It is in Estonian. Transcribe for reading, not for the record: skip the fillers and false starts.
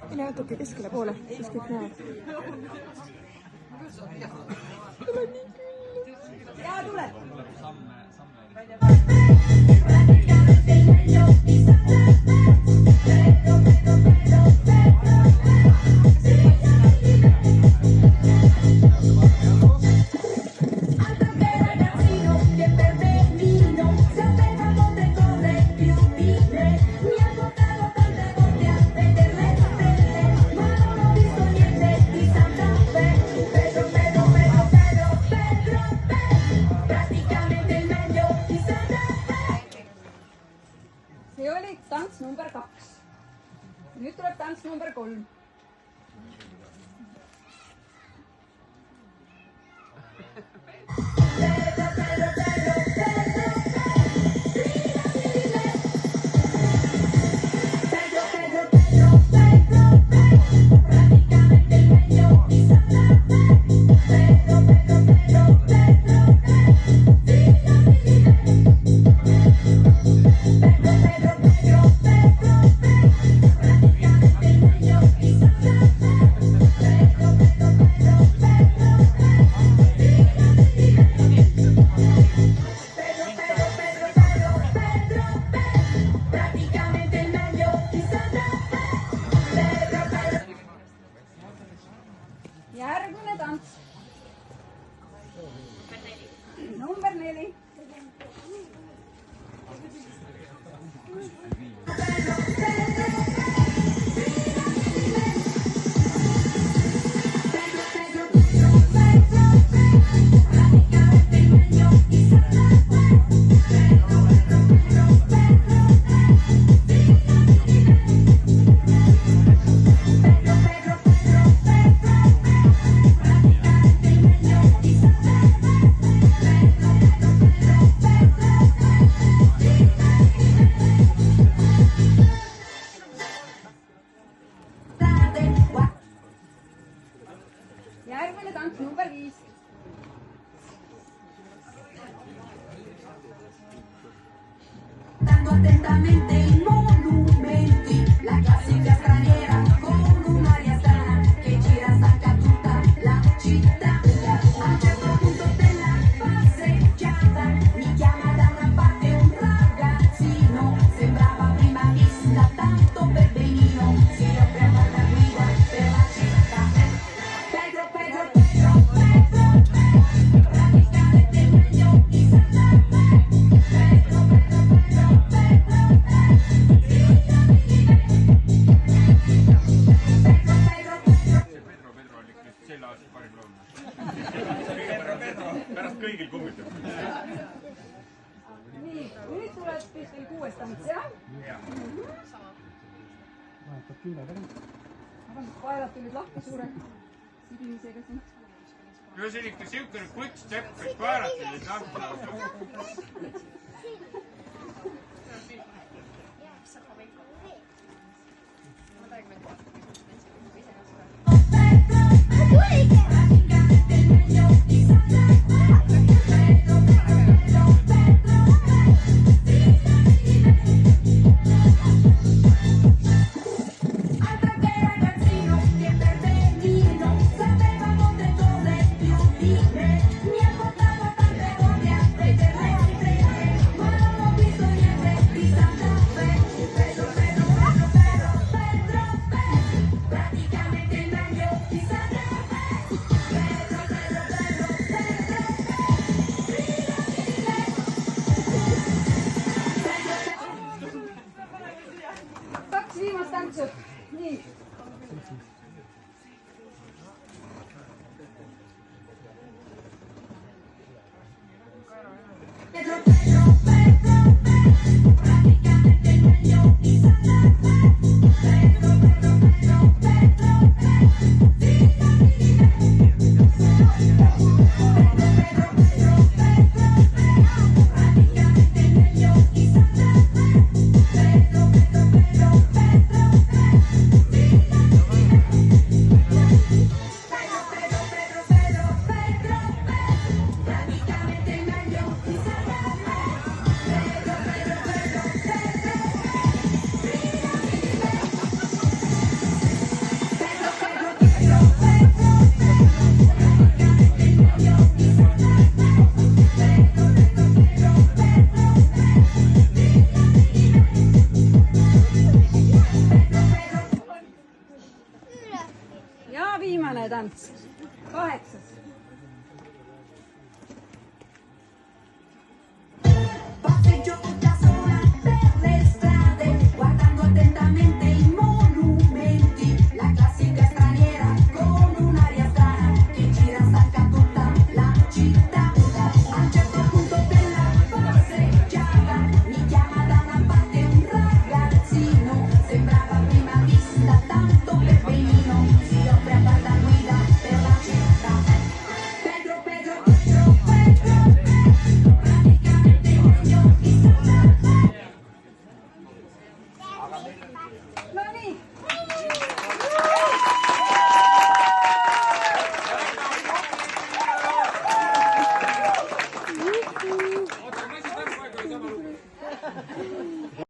Mine natuke keskele poole, siis kõik näevad. Tule nii küll. Jaa, tule! See oli tants number 2. Nüüd tuleb tants number 3. Järgmine tants. Number 4. Järgmine tants number 5. Dando atentamente i monumenti, la classica straniera con un'aria strana che gira stanca tutta la città. A un certo punto della passeggiata mi chiama da una parte un ragazzino, sembrava prima vista tanto per benino, si offre a far da guida per la città. Pedro, Pedro, Pedro, Pedro, Pedro, praticamente meglio di Santa Fe. Pedro, Pedro, Pedro, pärast kõigil kummitab. Nii, nüüd tuleb teil 6 tants, jah? Vahetab küüned ära. Aga kaelad tulid lahti suure sigimisega siin. Kui see ikka siukene kutstepp, et kaelad tulid lahti. tutto per